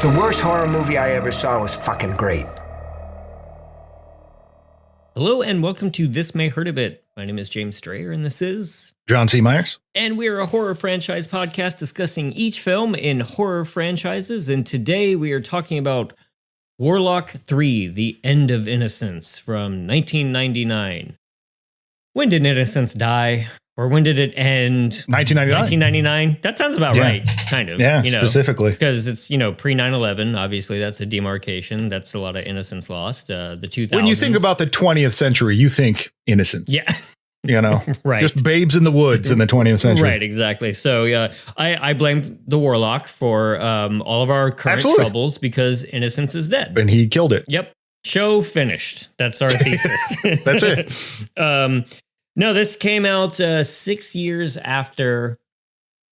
The worst horror movie I ever saw was fucking great. Hello and welcome to This May Hurt a Bit. My name is James Strayer and this is... John C. Myers. And we're a horror franchise podcast discussing each film in horror franchises. And today we are talking about Warlock 3, The End of Innocence from 1999. When did Innocence die? Or when did it end? 1999. 1999? That sounds about right, kind of. Yeah, specifically. Because it's, pre 9/11. Obviously, that's a demarcation. That's a lot of innocence lost. The 2000s. When you think about the 20th century, you think innocence. Yeah. Right. Just babes in the woods in the 20th century. Right, exactly. So I blamed the Warlock for all of our current troubles because innocence is dead. And he killed it. Yep. Show finished. That's our thesis. That's it. No, this came out 6 years after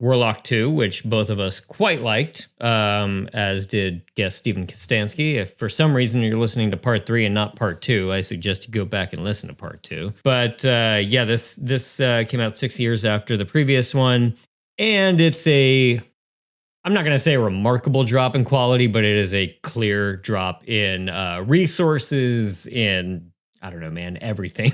Warlock 2, which both of us quite liked, as did guest Stephen Kostansky. If for some reason you're listening to part 3 and not part 2, I suggest you go back and listen to part 2. But this came out 6 years after the previous one, and it's I'm not going to say a remarkable drop in quality, but it is a clear drop in resources, in, I don't know, man, everything.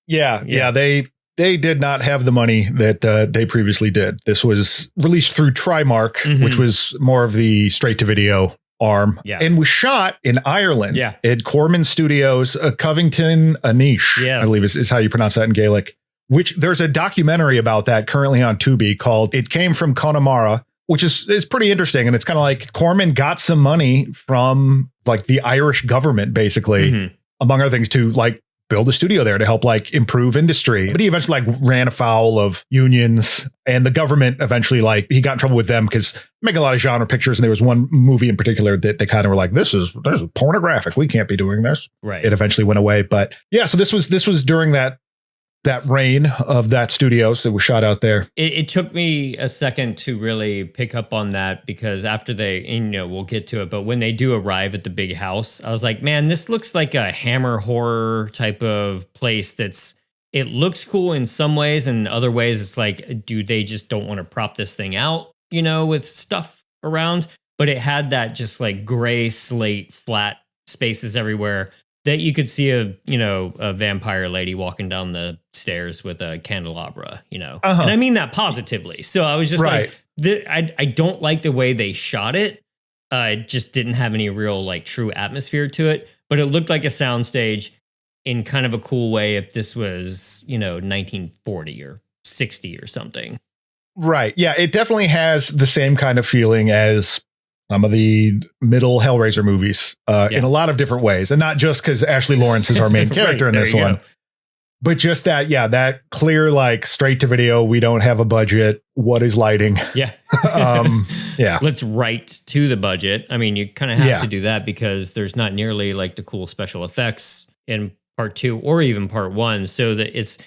Yeah. They did not have the money that they previously did. This was released through Trimark, which was more of the straight-to-video arm, and was shot in Ireland at Corman Studios, Covington Anish, I believe is how you pronounce that in Gaelic, which there's a documentary about that currently on Tubi called It Came from Connemara, which is pretty interesting. And it's kind of like Corman got some money from like the Irish government, basically, among other things, to like build a studio there to help like improve industry. But he eventually like ran afoul of unions, and the government eventually like he got in trouble with them because making a lot of genre pictures. And there was one movie in particular that they kind of were like, this is pornographic. We can't be doing this. Right. It eventually went away. But yeah, so this was during that reign of that studios that was shot out there. It took me a second to really pick up on that because after we'll get to it, but when they do arrive at the big house, I was like, man, this looks like a Hammer horror type of place it looks cool in some ways, and in other ways it's like, dude, they just don't want to prop this thing out, with stuff around. But it had that just like gray slate, flat spaces everywhere that you could see a vampire lady walking down the stairs with a candelabra, And I mean that positively. So I was just like, I don't like the way they shot it. It just didn't have any real like true atmosphere to it, but it looked like a soundstage in kind of a cool way if this was, 1940 or 60 or something. Right. Yeah, it definitely has the same kind of feeling as some of the middle Hellraiser movies in a lot of different ways. And not just because Ashley Laurence is our main character in this one, but just that clear, like straight to video. We don't have a budget. What is lighting? Yeah. Let's write to the budget. I mean, you kind of have to do that because there's not nearly like the cool special effects in part 2 or even part 1. So that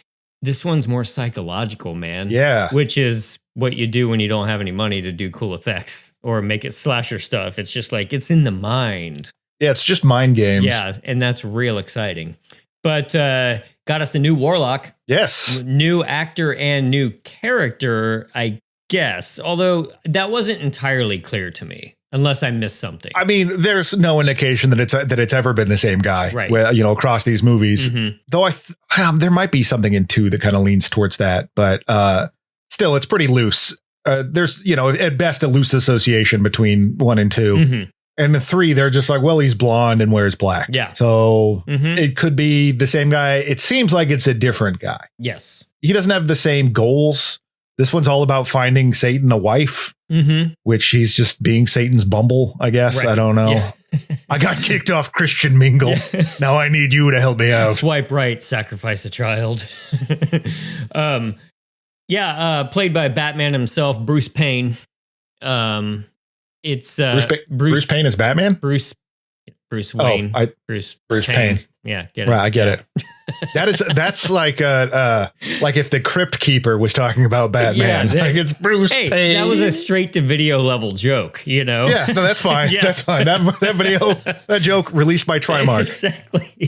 this one's more psychological, man. Yeah. Which is what you do when you don't have any money to do cool effects or make it slasher stuff. It's just like, it's in the mind. Yeah, it's just mind games. Yeah, and that's real exciting. But got us a new Warlock. Yes. New actor and new character, I guess. Although that wasn't entirely clear to me. Unless I missed something. I mean, there's no indication that it's ever been the same guy, right? Where, across these movies. Though there might be something in 2 that kind of leans towards that, but still, it's pretty loose. There's at best a loose association between 1 and 2, and the 3 they're just like, well, he's blonde and wears black. Yeah, so it could be the same guy. It seems like it's a different guy. Yes, he doesn't have the same goals. This one's all about finding Satan a wife, which he's just being Satan's bumble, I guess. Right. I don't know. Yeah. I got kicked off Christian Mingle. Yeah. Now I need you to help me out. Swipe right, sacrifice a child. Played by Batman himself, Bruce Payne. It's Bruce Payne is Batman? Bruce Wayne. Bruce Payne. Yeah, get it. Right, I get it. That's like if the Crypt Keeper was talking about Batman. Like it's Bruce Payne. That was a straight to video level joke, Yeah, no, that's fine. Yeah. That's fine. That video, that joke released by Trimark. Exactly.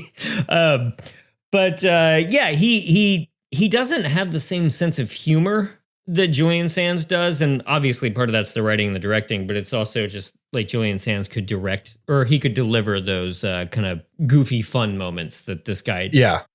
He doesn't have the same sense of humor that Julien Sands does, and obviously part of that's the writing and the directing, but it's also just like Julien Sands could direct, or he could deliver those kind of goofy, fun moments that this guy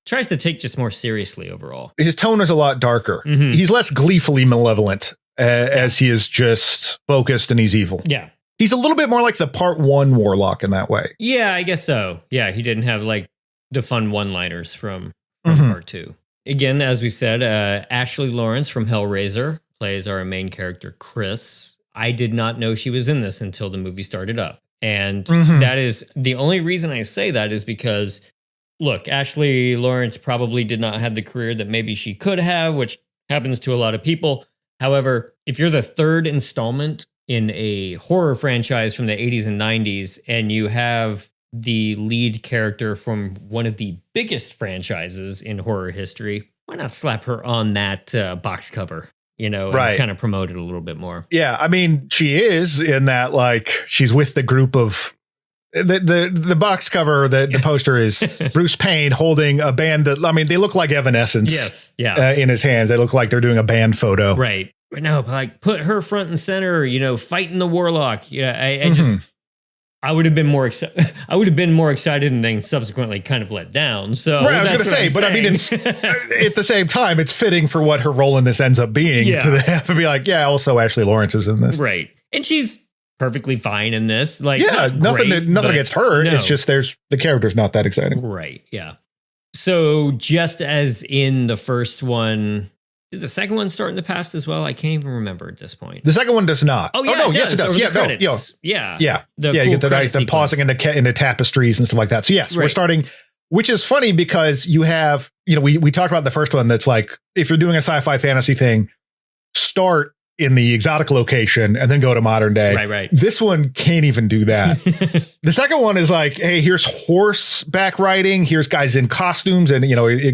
tries to take just more seriously overall. His tone is a lot darker. Mm-hmm. He's less gleefully malevolent as he is just focused and he's evil. Yeah. He's a little bit more like the part 1 Warlock in that way. Yeah, I guess so. Yeah, he didn't have like the fun one-liners from part 2. Again, as we said, Ashley Laurence from Hellraiser plays our main character, Chris. I did not know she was in this until the movie started up. And that is the only reason I say that is because, look, Ashley Laurence probably did not have the career that maybe she could have, which happens to a lot of people. However, if you're the third installment in a horror franchise from the 80s and 90s, and you have the lead character from one of the biggest franchises in horror history, why not slap her on that box cover, and kind of promote it a little bit more? Yeah, I mean, she is in that, like, she's with the group of the box cover, the poster is Bruce Payne holding a band. I mean, they look like Evanescence in his hands. They look like they're doing a band photo. Right. No, like put her front and center, fighting the Warlock. Yeah, I would have been more excited. I would have been more excited and then subsequently kind of let down. So I was going to say, but I mean, it's at the same time, it's fitting for what her role in this ends up being to have to be like, also Ashley Laurence is in this. Right. And she's perfectly fine in this. Like, nothing against her. No. It's just the character's not that exciting. Right. Yeah. So just as in the first one, did the second one start in the past as well? I can't even remember at this point. The second one does not. Oh, yeah, no, yes, it does. Yeah, no, yeah. You get the pausing in the tapestries and stuff like that. So yes, we're starting, which is funny because you have, we talked about the first one. That's like, if you're doing a sci-fi fantasy thing, start in the exotic location and then go to modern day. Right. This one can't even do that. The second one is like, hey, here's horseback riding. Here's guys in costumes and,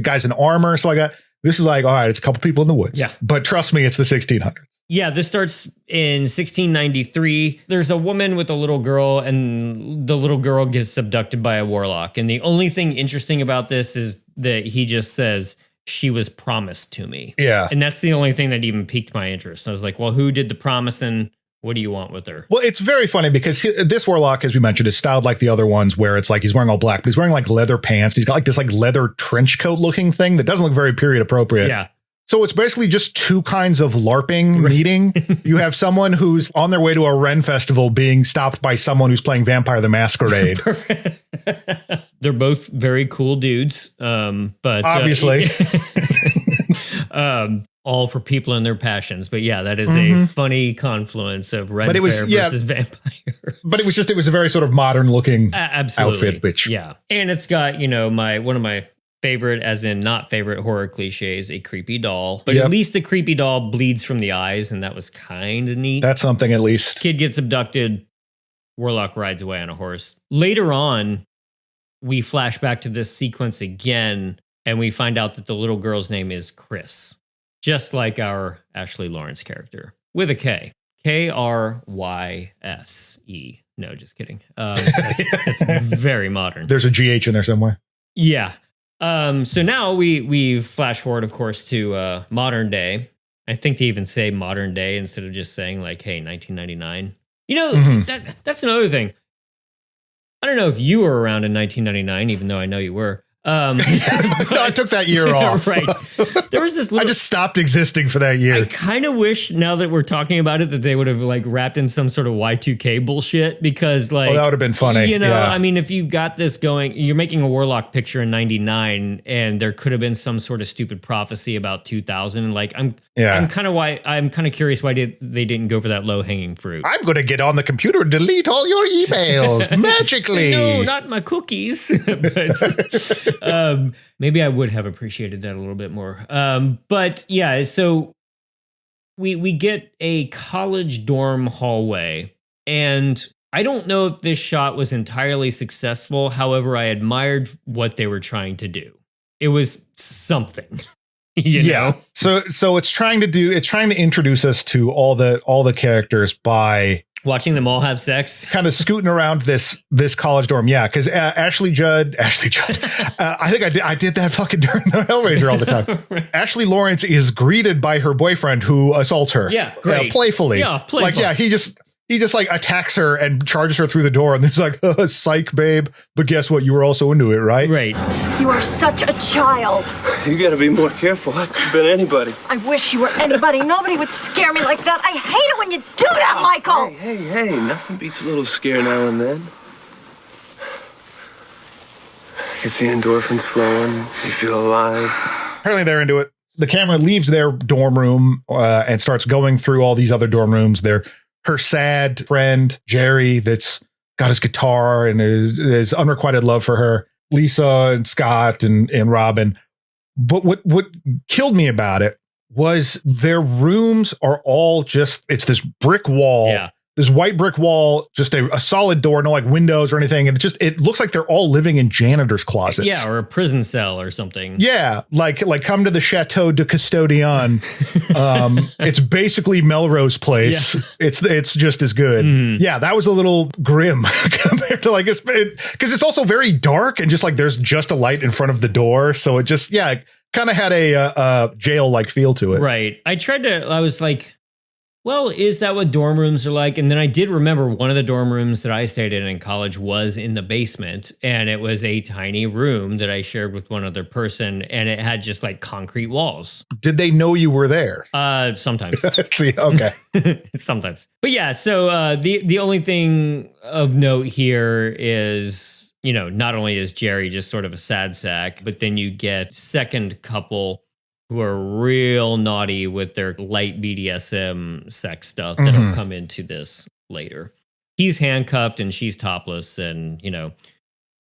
guys in armor, stuff like that. This is like, all right, it's a couple people in the woods. Yeah. But trust me, it's the 1600s. Yeah, this starts in 1693. There's a woman with a little girl, and the little girl gets abducted by a warlock. And the only thing interesting about this is that he just says, she was promised to me. Yeah. And that's the only thing that even piqued my interest. I was like, well, who did the promising? What do you want with her? Well, it's very funny because this warlock, as we mentioned, is styled like the other ones where it's like he's wearing all black, but he's wearing like leather pants. He's got like this like leather trench coat looking thing that doesn't look very period appropriate. Yeah. So it's basically just two kinds of LARPing meeting. You have someone who's on their way to a Ren festival being stopped by someone who's playing Vampire the Masquerade. They're both very cool dudes. But obviously. All for people and their passions. But yeah, that is a funny conflence of Ren Fair versus Vampire. But it was a very sort of modern looking outfit, which and it's got, one of my favorite, as in not favorite horror cliches, a creepy doll. But at least the creepy doll bleeds from the eyes, and that was kind of neat. That's something at least. Kid gets abducted, Warlock rides away on a horse. Later on, we flash back to this sequence again, and we find out that the little girl's name is Chris. Just like our Ashley Laurence character, with a K. K-R-Y-S-E. No, just kidding. That's very modern. There's a GH in there somewhere. Yeah. So now we flash forward, of course, to modern day. I think they even say modern day instead of just saying like, hey, 1999. That's another thing. I don't know if you were around in 1999, even though I know you were. No, I took that year off. Right. There was this I just stopped existing for that year. I kind of wish, now that we're talking about it, that they would have like wrapped in some sort of Y2K bullshit, because like, that would have been funny. I mean, if you got this going, you're making a Warlock picture in 99 and there could have been some sort of stupid prophecy about 2000. Like I'm kind of curious why they didn't go for that low hanging fruit. I'm going to get on the computer and delete all your emails magically. No, not my cookies. But maybe I would have appreciated that a little bit more. But yeah, so we get a college dorm hallway, and I don't know if this shot was entirely successful. However, I admired what they were trying to do. It was something. You know? So it's trying to introduce us to all the characters by Watching them all have sex, kind of scooting around this college dorm. Yeah, because Ashley Judd. I think I did that fucking during the Hellraiser all the time. Right. Ashley Laurence is greeted by her boyfriend who assaults her. Yeah, great. Playfully. Yeah, playful. Like, yeah, he just like attacks her and charges her through the door, and there's like, psych, babe. But guess what? You were also into it, right? Right. You are such a child. You gotta be more careful. I could have been anybody. I wish you were anybody. Nobody would scare me like that. I hate it when you do that, Michael. Hey, nothing beats a little scare now and then. Gets the endorphins flowing. You feel alive. Apparently they're into it. The camera leaves their dorm room and starts going through all these other dorm rooms. Her sad friend, Jerry, that's got his guitar and his unrequited love for her, Lisa and Scott and Robin. But what killed me about it was their rooms are all just, it's this brick wall. Yeah. This white brick wall, just a solid door, no like windows or anything. And it looks like they're all living in janitor's closets. Yeah, or a prison cell or something. Yeah, like come to the Chateau de Custodian. It's basically Melrose Place. Yeah. It's just as good. Mm. Yeah, that was a little grim compared to because it's also very dark and just like there's just a light in front of the door. So it just, kind of had a jail-like feel to it. Right. I was like, well, is that what dorm rooms are like? And then I did remember one of the dorm rooms that I stayed in college was in the basement, and it was a tiny room that I shared with one other person, and it had just like concrete walls. Did they know you were there? Sometimes. See, okay. Sometimes. But yeah, so the only thing of note here is, not only is Jerry just sort of a sad sack, but then you get second couple who are real naughty with their light BDSM sex stuff that'll come into this later. He's handcuffed and she's topless and,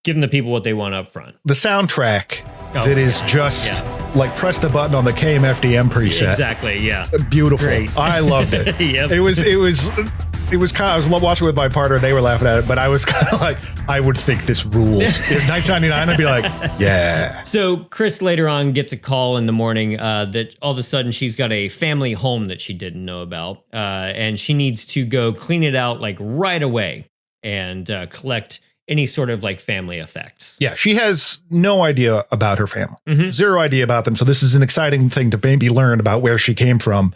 giving the people what they want up front. The soundtrack that is just like press the button on the KMFDM preset. Exactly, yeah. Beautiful. Great. I loved it. Yep. It was kind of, I was watching with my partner, they were laughing at it, but I was kind of like, I would think this rules. In 1999, I'd be like, yeah. So Chris later on gets a call in the morning that all of a sudden she's got a family home that she didn't know about. And she needs to go clean it out like right away and collect any sort of like family effects. Yeah, she has no idea about her family. Mm-hmm. Zero idea about them. So this is an exciting thing to maybe learn about where she came from.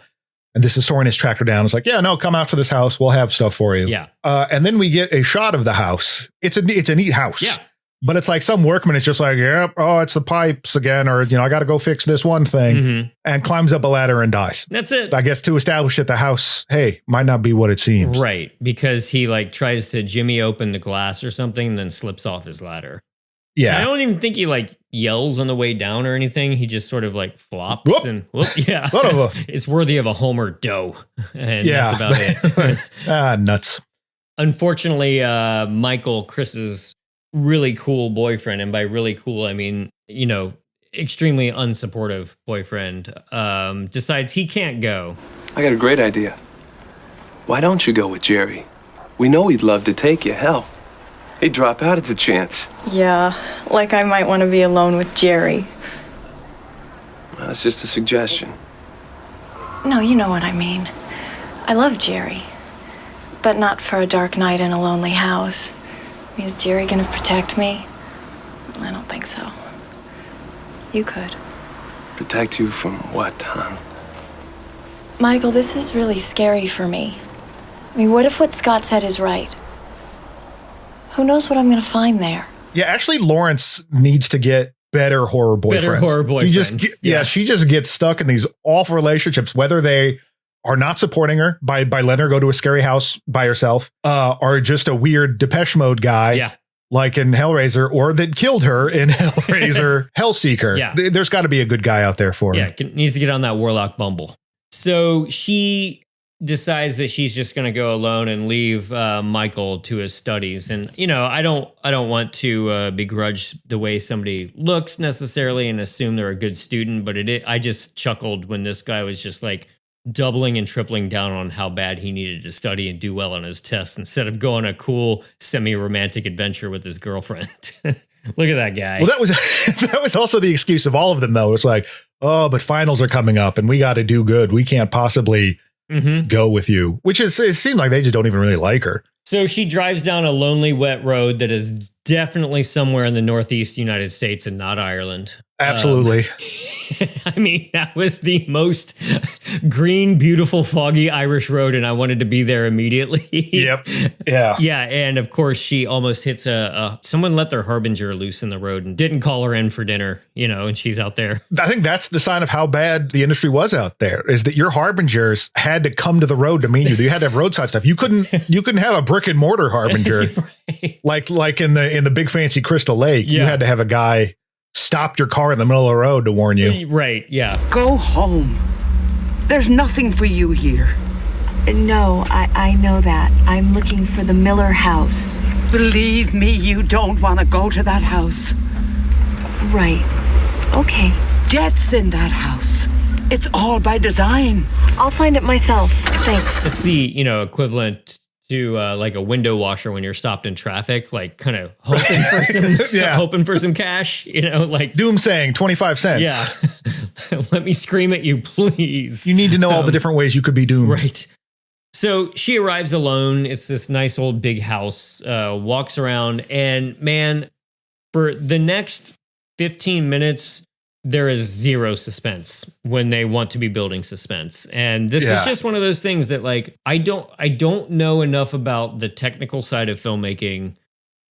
And this historian has tracked her down. It's like, yeah, no, come out to this house. We'll have stuff for you. Yeah. And then we get a shot of the house. It's a neat house. Yeah. But it's like some workman is just like, it's the pipes again. Or, I got to go fix this one thing and climbs up a ladder and dies. That's it. I guess to establish that the house, hey, might not be what it seems. Right. Because he like tries to jimmy open the glass or something and then slips off his ladder. Yeah. I don't even think he like yells on the way down or anything. He just sort of like flops yeah. It's worthy of a Homer dough. And that's about it. Nuts. Unfortunately, Michael, Chris's really cool boyfriend, and by really cool, I mean, extremely unsupportive boyfriend, decides he can't go. I got a great idea. Why don't you go with Jerry? We know he'd love to take you. Hell, he'd drop out at the chance. Yeah, like I might want to be alone with Jerry. Well, that's just a suggestion. No, you know what I mean. I love Jerry, but not for a dark night in a lonely house. Is Jerry gonna protect me? I don't think so. You could. Protect you from what, hon? Michael, this is really scary for me. I mean, what if what Scott said is right? Who knows what I'm gonna find there? Yeah, Ashley Laurence needs to get better horror boyfriends. She just gets stuck in these awful relationships, whether they are not supporting her by letting her go to a scary house by herself, or just a weird Depeche Mode guy, like in Hellraiser, or that killed her in Hellraiser Hellseeker. Yeah. There's got to be a good guy out there for her. Yeah, needs to get on that Warlock Bumble. So she decides that she's just going to go alone and leave Michael to his studies. And, I don't want to begrudge the way somebody looks necessarily and assume they're a good student, but I just chuckled when this guy was just like doubling and tripling down on how bad he needed to study and do well on his tests instead of going on a cool semi-romantic adventure with his girlfriend. Look at that guy. Well, that was also the excuse of all of them, though. It's like, oh, but finals are coming up and we got to do good. We can't possibly go with you, which is, it seemed like they just don't even really like her. So she drives down a lonely, wet road that is definitely somewhere in the Northeast United States and not Ireland. Absolutely. I mean, that was the most green, beautiful, foggy Irish road, and I wanted to be there immediately. Yep. Yeah. Yeah, and of course, she almost hits someone let their harbinger loose in the road and didn't call her in for dinner, and she's out there. I think that's the sign of how bad the industry was out there, is that your harbingers had to come to the road to meet you. You had to have roadside stuff. You couldn't have a brick and mortar harbinger like in the big fancy Crystal Lake. You had to have a guy stop your car in the middle of the road to warn you. Right, yeah. Go home. There's nothing for you here. No, I know that. I'm looking for the Miller house. Believe me, you don't want to go to that house. Right. Okay. Death's in that house. It's all by design. I'll find it myself. Thanks. It's the, equivalent to like a window washer when you're stopped in traffic, like kind of hoping for some hoping for some cash, like doom saying 25 cents. Yeah. Let me scream at you, please. You need to know all the different ways you could be doomed. Right. So she arrives alone. It's this nice old big house, walks around, and man, for the next 15 minutes, there is zero suspense when they want to be building suspense. And this is just one of those things that, like, I don't know enough about the technical side of filmmaking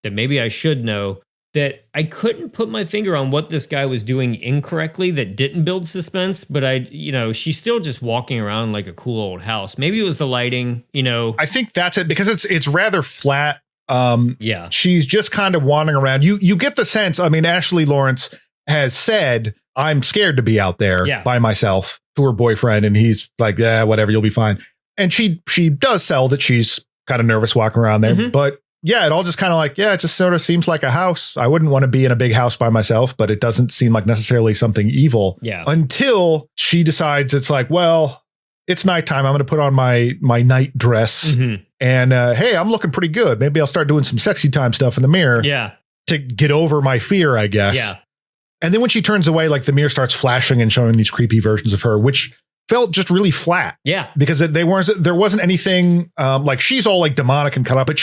that maybe I should know, that I couldn't put my finger on what this guy was doing incorrectly that didn't build suspense. But she's still just walking around like a cool old house. Maybe it was the lighting, I think that's it, because it's rather flat. Yeah. She's just kind of wandering around. You get the sense, I mean, Ashley Laurence has said, I'm scared to be out there by myself, to her boyfriend. And he's like, yeah, whatever, you'll be fine. And she does sell that she's kind of nervous walking around there. But yeah, it all just kind of like, it just sort of seems like a house. I wouldn't want to be in a big house by myself, but it doesn't seem like necessarily something evil. Yeah. Until she decides it's like, well, it's nighttime. I'm going to put on my night dress. And hey, I'm looking pretty good. Maybe I'll start doing some sexy time stuff in the mirror. Yeah. To get over my fear, I guess. Yeah. And then when she turns away, like the mirror starts flashing and showing these creepy versions of her, which felt just really flat. Yeah. Because there wasn't anything like she's all like demonic and cut up, but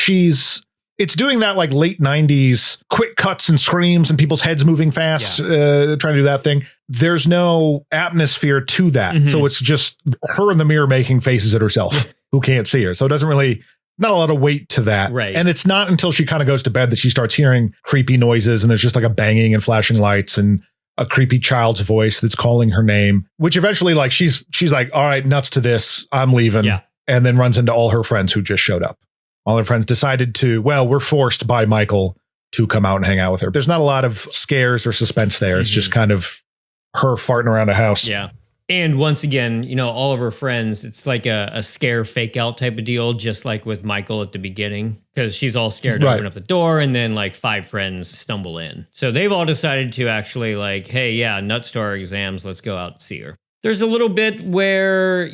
it's doing that like late 90s quick cuts and screams and people's heads moving fast, trying to do that thing. There's no atmosphere to that. So it's just her in the mirror making faces at herself who can't see her. So it doesn't really, not a lot of weight to that. Right. And it's not until she kind of goes to bed that she starts hearing creepy noises, and there's just like a banging and flashing lights and a creepy child's voice that's calling her name, which eventually like she's like, all right, nuts to this, I'm leaving. Yeah. And then runs into all her friends who just showed up. All her friends decided we're forced by Michael to come out and hang out with her. There's not a lot of scares or suspense there. It's just kind of her farting around a house. Yeah. And once again, all of her friends, it's like a scare fake out type of deal, just like with Michael at the beginning, because she's all scared to open up the door, and then like 5 friends stumble in. So they've all decided to actually like, hey, nuts to our exams. Let's go out and see her. There's a little bit where,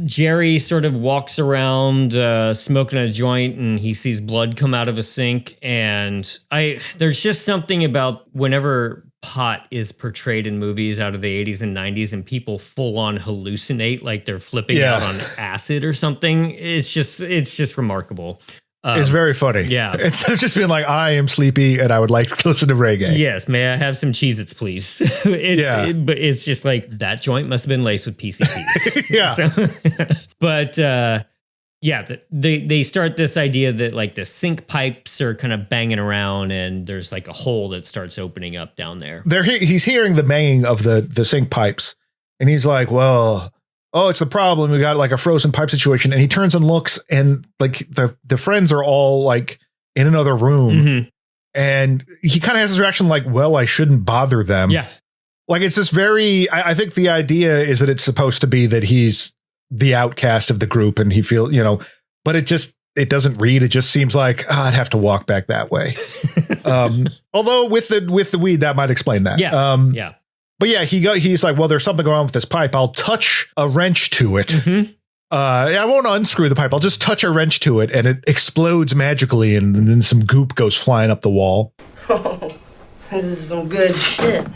Jerry sort of walks around smoking a joint, and he sees blood come out of a sink. And there's just something about whenever pot is portrayed in movies out of the 80s and 90s and people full on hallucinate like they're flipping out on acid or something. It's just remarable. It's very funny. Yeah. Instead of just being like, I am sleepy and I would like to listen to reggae. Yes. May I have some Cheez-Its, please? But it's just like that joint must have been laced with PCP. They start this idea that like the sink pipes are kind of banging around, and there's like a hole that starts opening up down there. He's hearing the banging of the sink pipes, and he's like, well, it's the problem. We got like a frozen pipe situation. And he turns and looks, and like the friends are all like in another room. And he kind of has this reaction like, well, I shouldn't bother them. Yeah. Like it's this very, I think the idea is that it's supposed to be that he's the outcast of the group, and he feels, but it doesn't read. It just seems like I'd have to walk back that way. Although with the weed, that might explain that. Yeah. But yeah, he's like, well, there's something going on with this pipe. I'll touch a wrench to it. I won't unscrew the pipe. I'll just touch a wrench to it, and it explodes magically, and then some goop goes flying up the wall. Oh, this is some good shit.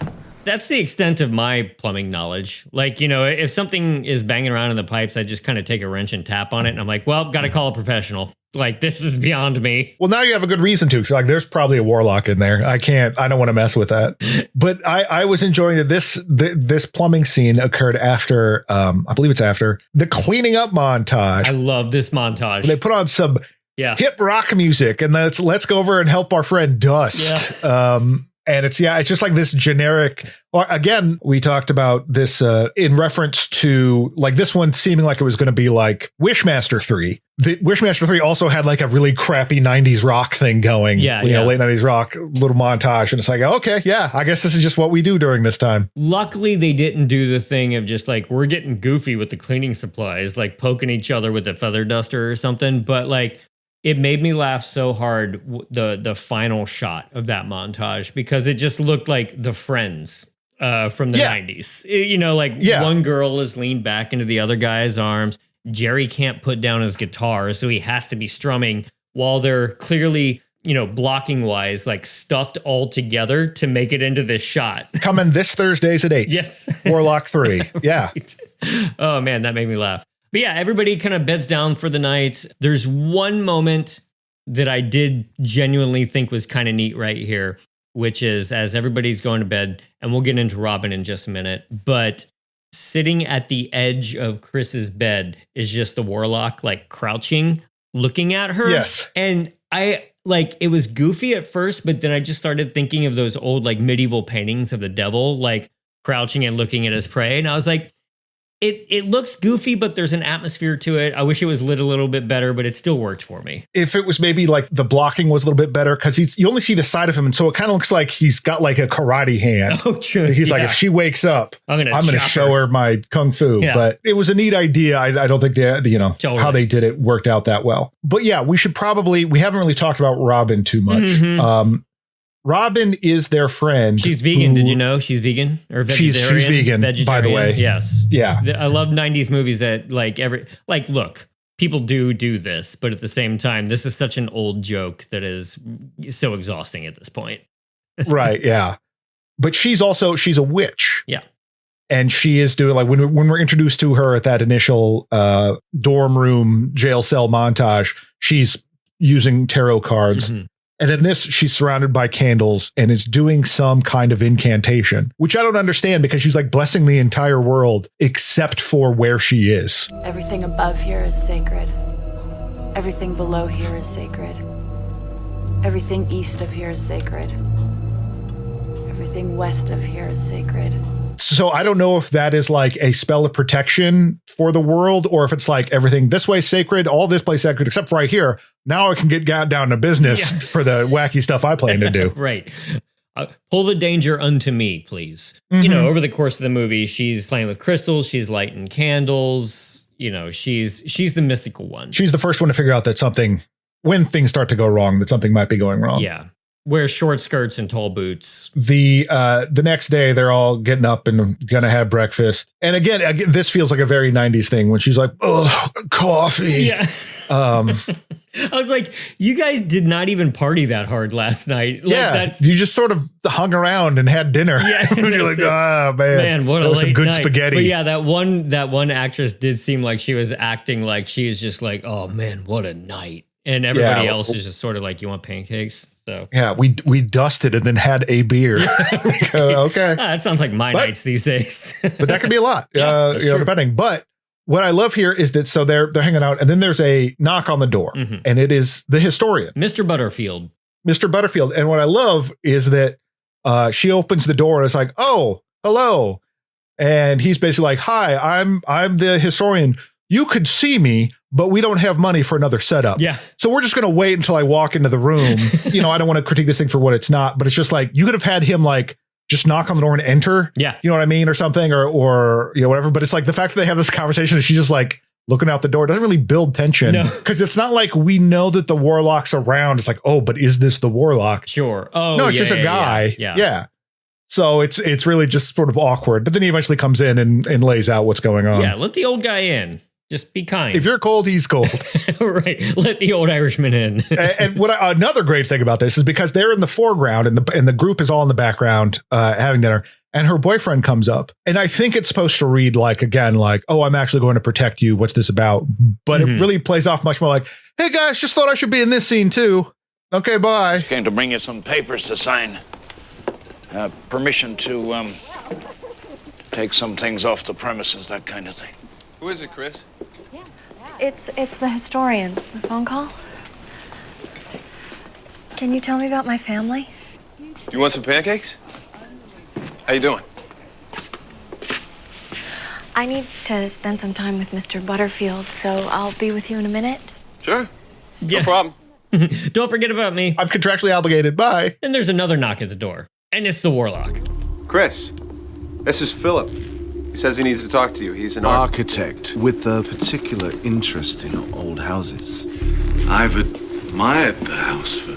That's the extent of my plumbing knowledge. Like, you know, if something is banging around in the pipes, I just kind of take a wrench and tap on it. And I'm like, well, got to call a professional. Like, this is beyond me. Well, now you have a good reason to. Like, there's probably a warlock in there. I don't want to mess with that. But I was enjoying that this plumbing scene occurred after, I believe it's after the cleaning up montage. I love this montage. They put on some hip rock music and let's go over and help our friend Dust. Yeah. And it's just like this generic. Well, again, we talked about this in reference to like this one seeming like it was going to be like Wishmaster 3. The Wishmaster 3 also had like a really crappy 90s rock thing going. You know, late 90s rock, little montage. And it's like, okay, yeah, I guess this is just what we do during this time. Luckily, they didn't do the thing of just like, we're getting goofy with the cleaning supplies, like poking each other with a feather duster or something. But like, it made me laugh so hard, the final shot of that montage, because it just looked like the Friends from the 90s. You know, like one girl is leaned back into the other guy's arms. Jerry can't put down his guitar, so he has to be strumming while they're clearly, you know, blocking wise, like stuffed all together to make it into this shot. Coming this Thursdays at 8. Yes. Warlock 3. Yeah. Oh, man, that made me laugh. But yeah, everybody kind of beds down for the night. There's one moment that I did genuinely think was kind of neat right here, which is as everybody's going to bed, and we'll get into Robin in just a minute, but sitting at the edge of Chris's bed is just the Warlock, like crouching, looking at her. Yes. And it was goofy at first, but then I just started thinking of those old like medieval paintings of the devil, like crouching and looking at his prey. And I was like, It looks goofy, but there's an atmosphere to it. I wish it was lit a little bit better, but it still worked for me. If it was maybe like the blocking was a little bit better, because you only see the side of him, and so it kind of looks like he's got like a karate hand. Oh, true. He's like, if she wakes up, I'm gonna show her my kung fu. Yeah. But it was a neat idea. I don't think how they did it worked out that well. But yeah, we haven't really talked about Robin too much. Mm-hmm. Robin is their friend. She's vegan. Did you know she's vegan or vegetarian? She's vegan, by the way. Yes. Yeah. I love 90s movies that look, people do this, but at the same time, this is such an old joke that is so exhausting at this point. Right. Yeah. But she's a witch. Yeah. And she is doing like when we're introduced to her at that initial dorm room jail cell montage, she's using tarot cards. Mm-hmm. And in this, she's surrounded by candles and is doing some kind of incantation, which I don't understand because she's like blessing the entire world except for where she is. Everything above here is sacred. Everything below here is sacred. Everything east of here is sacred. Everything west of here is sacred. So I don't know if that is like a spell of protection for the world, or if it's like everything this way sacred, all this place sacred, except for right here. Now I can get down to business for the wacky stuff I plan to do. Right. Pull the danger unto me, please. Mm-hmm. You know, over the course of the movie, she's playing with crystals. She's lighting candles. You know, she's the mystical one. She's the first one to figure out that when things start to go wrong, that something might be going wrong. Yeah. Wears short skirts and tall boots. The next day, they're all getting up and gonna have breakfast. And again, this feels like a very 90s thing when she's like, "Oh, coffee." Yeah. I was like, you guys did not even party that hard last night. Like, you just sort of hung around and had dinner. Yeah, you're like, oh man, what a was some good night. spaghetti. But yeah, that one actress did seem like she was acting like she was just like, oh man, what a night. And everybody else is just sort of like, you want pancakes? So yeah, we dusted and then had a beer. Okay, that sounds like my nights these days. But that could be a lot, depending. But what I love here is that so they're hanging out, and then there's a knock on the door, mm-hmm. and it is the historian, Mr. Butterfield. And what I love is that she opens the door and it's like, oh, hello, and he's basically like, hi, I'm the historian. You could see me, but we don't have money for another setup. Yeah. So we're just going to wait until I walk into the room. I don't want to critique this thing for what it's not, but it's just like, you could have had him like just knock on the door and enter. Yeah. You know what I mean? Or something or whatever. But it's like the fact that they have this conversation and she's just like looking out the door doesn't really build tension. Because it's not like we know that the Warlock's around. It's like, oh, but is this the Warlock? Sure. Oh, no, it's just a guy. Yeah. So it's really just sort of awkward. But then he eventually comes in and lays out what's going on. Yeah. Let the old guy in. Just be kind. If you're cold, he's cold. Right. Let the old Irishman in. And another great thing about this is because they're in the foreground and the group is all in the background having dinner. and her boyfriend comes up. And I think it's supposed to read like, again, like, oh, I'm actually going to protect you. What's this about? But it really plays off much more like, hey guys, just thought I should be in this scene too. Okay, bye. Came to bring you some papers to sign. Permission to take some things off the premises, that kind of thing. Who is it, Chris? It's the historian. The phone call? Can you tell me about my family? You want some pancakes? How you doing? I need to spend some time with Mr. Butterfield, so I'll be with you in a minute. Sure. No problem. Don't forget about me. I'm contractually obligated. Bye. And there's another knock at the door. And it's the Warlock. Chris, this is Philip. He says he needs to talk to you. He's an architect with a particular interest in old houses. I've admired the house for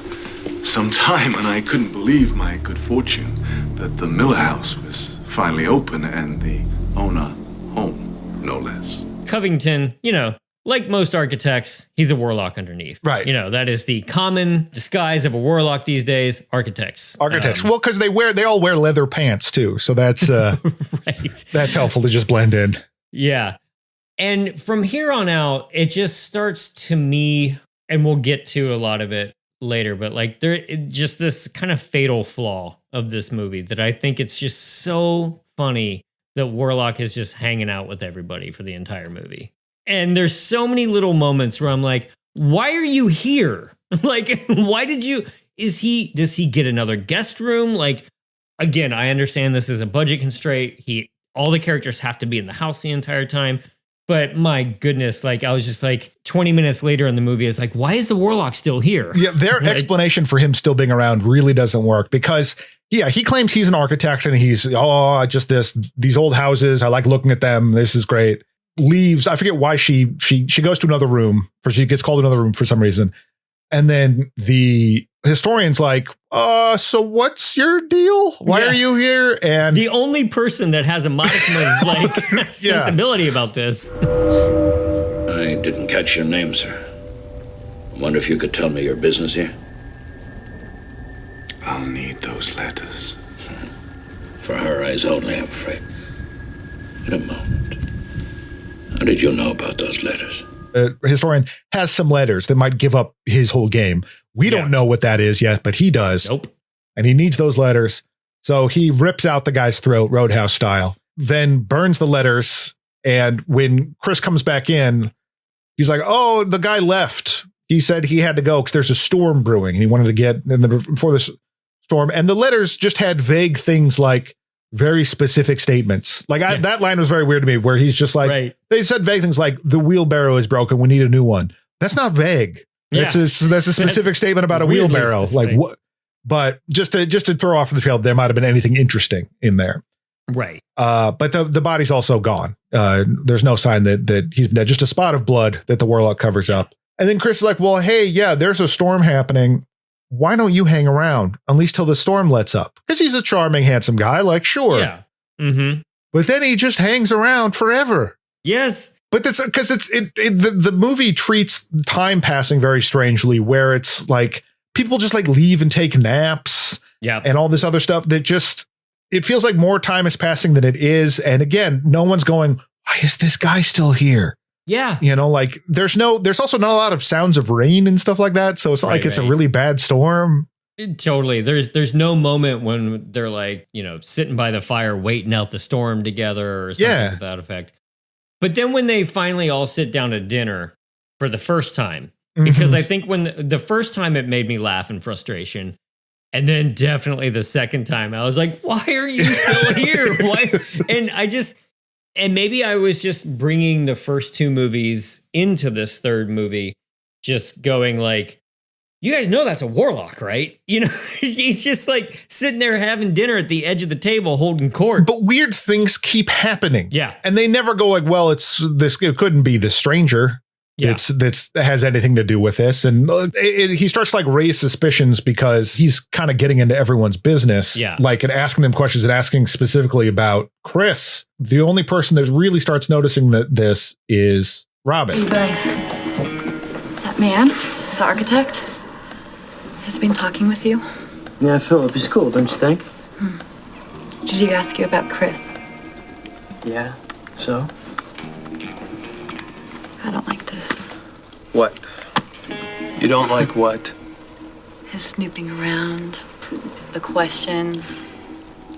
some time, and I couldn't believe my good fortune that the Miller house was finally open and the owner home, no less. Covington, like most architects, he's a warlock underneath. Right. That is the common disguise of a warlock these days, architects. Well, because they all wear leather pants too. So that's right. That's helpful to just blend in. Yeah. And from here on out, it just starts to me, and we'll get to a lot of it later, but like just this kind of fatal flaw of this movie that I think it's just so funny that Warlock is just hanging out with everybody for the entire movie. And there's so many little moments where I'm like, why are you here? Like, why does he get another guest room? Like, again, I understand this is a budget constraint. All the characters have to be in the house the entire time. But my goodness, like, I was just like 20 minutes later in the movie, it's like, why is the Warlock still here? Yeah, their explanation for him still being around really doesn't work because, yeah, he claims he's an architect and he's, just these old houses. I like looking at them. This is great. Leaves. I forget why she goes to another room, she gets called to another room for some reason. And then the historian's like, so what's your deal? Why are you here? And the only person that has a modicum of sensibility about this. I didn't catch your name, sir. I wonder if you could tell me your business here? I'll need those letters. For her eyes only, I'm afraid. In a moment. How did you know about those letters? The historian has some letters that might give up his whole game. We don't know what that is yet, but he does. Nope. And he needs those letters. So he rips out the guy's throat, Roadhouse style, then burns the letters. And when Chris comes back in, he's like, oh, the guy left. He said he had to go because there's a storm brewing and he wanted to get in before this storm. And the letters just had vague things like very specific statements. Like that line was very weird to me where he's just like, they said vague things like the wheelbarrow is broken. We need a new one. That's not vague. That's a specific statement about a wheelbarrow. Specific. Like what? But just to throw off the trail, there might've been anything interesting in there. Right. But the body's also gone. There's no sign that he's dead, just a spot of blood that the Warlock covers up. And then Chris is like, well, hey, yeah, there's a storm happening. Why don't you hang around at least till the storm lets up? Because he's a charming, handsome guy. Like, sure. Yeah. Mm-hmm. But then he just hangs around forever. Yes. But that's because the movie treats time passing very strangely, where it's like people just like leave and take naps. Yeah. And all this other stuff that just, it feels like more time is passing than it is. And again, no one's going, why is this guy still here? Yeah. Like there's also not a lot of sounds of rain and stuff like that. So it's not like it's a really bad storm. Totally. There's no moment when they're like, sitting by the fire, waiting out the storm together or something to that effect. But then when they finally all sit down to dinner for the first time, because I think when the first time it made me laugh in frustration. And then definitely the second time I was like, why are you still here? Why? And maybe I was just bringing the first two movies into this third movie, just going like, you guys know that's a Warlock, right? He's just like sitting there having dinner at the edge of the table holding court. But weird things keep happening. Yeah. And they never go like, well, it couldn't be the stranger. Yeah. That has anything to do with this. And he starts to like raise suspicions because he's kind of getting into everyone's business. Yeah. Like and asking them questions and asking specifically about Chris. The only person that really starts noticing that this is Robin. You guys, that man, the architect, has been talking with you. Yeah, Philip is cool, don't you think? Did he ask you about Chris? Yeah, so? I don't like this. What? You don't like what? His snooping around, the questions.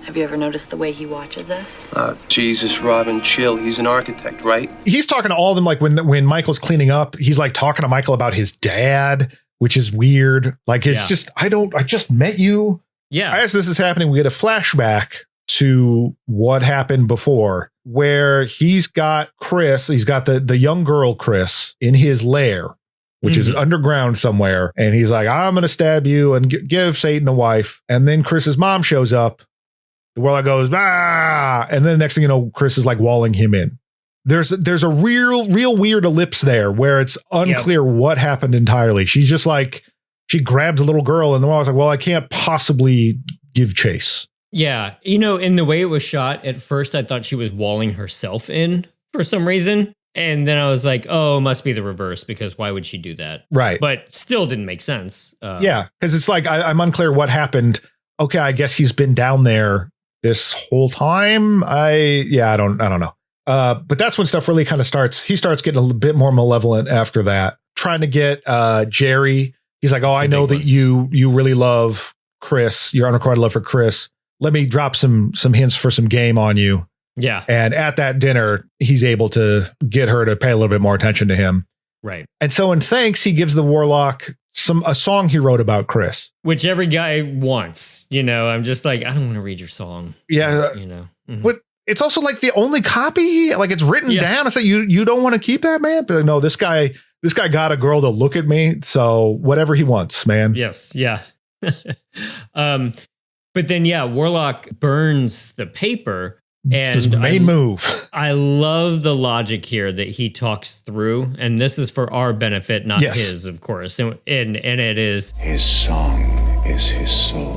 Have you ever noticed the way he watches us? Jesus, Robin, chill. He's an architect, right? He's talking to all of them, like when Michael's cleaning up, he's like talking to Michael about his dad, which is weird. Like, it's just, I just met you. Yeah. As this is happening, we get a flashback to what happened before, where he's got Chris, he's got the young girl, Chris, in his lair, which is underground somewhere. And he's like, I'm going to stab you and give Satan a wife. And then Chris's mom shows up. The Warlock goes, ah, and then the next thing you know, Chris is like walling him in. There's a real weird ellipse there where it's unclear what happened entirely. She's just like, she grabs a little girl and the Warlock's like, well, I can't possibly give chase. Yeah. You know, in the way it was shot, at first I thought she was walling herself in for some reason. And then I was like, oh, it must be the reverse, because why would she do that? Right. But still didn't make sense. Yeah. Because it's like, I'm unclear what happened. Okay, I guess he's been down there this whole time. I don't know. But that's when stuff really kind of starts. He starts getting a little bit more malevolent after that, trying to get Jerry. He's like, oh, I know that you really love Chris, your unrequited love for Chris. Let me drop some hints for some game on you. Yeah. And at that dinner, he's able to get her to pay a little bit more attention to him. Right. And so in thanks, he gives the Warlock a song he wrote about Chris. Which every guy wants. You know, I'm just like, I don't want to read your song. Yeah. You know. But it's also like the only copy, like it's written down. It's like, you don't want to keep that, man? But no, this guy got a girl to look at me. So whatever he wants, man. Yes. Yeah. But then, Warlock burns the paper. And it's his main move. I love the logic here that he talks through. And this is for our benefit, not his, of course. And it is. His song is his soul.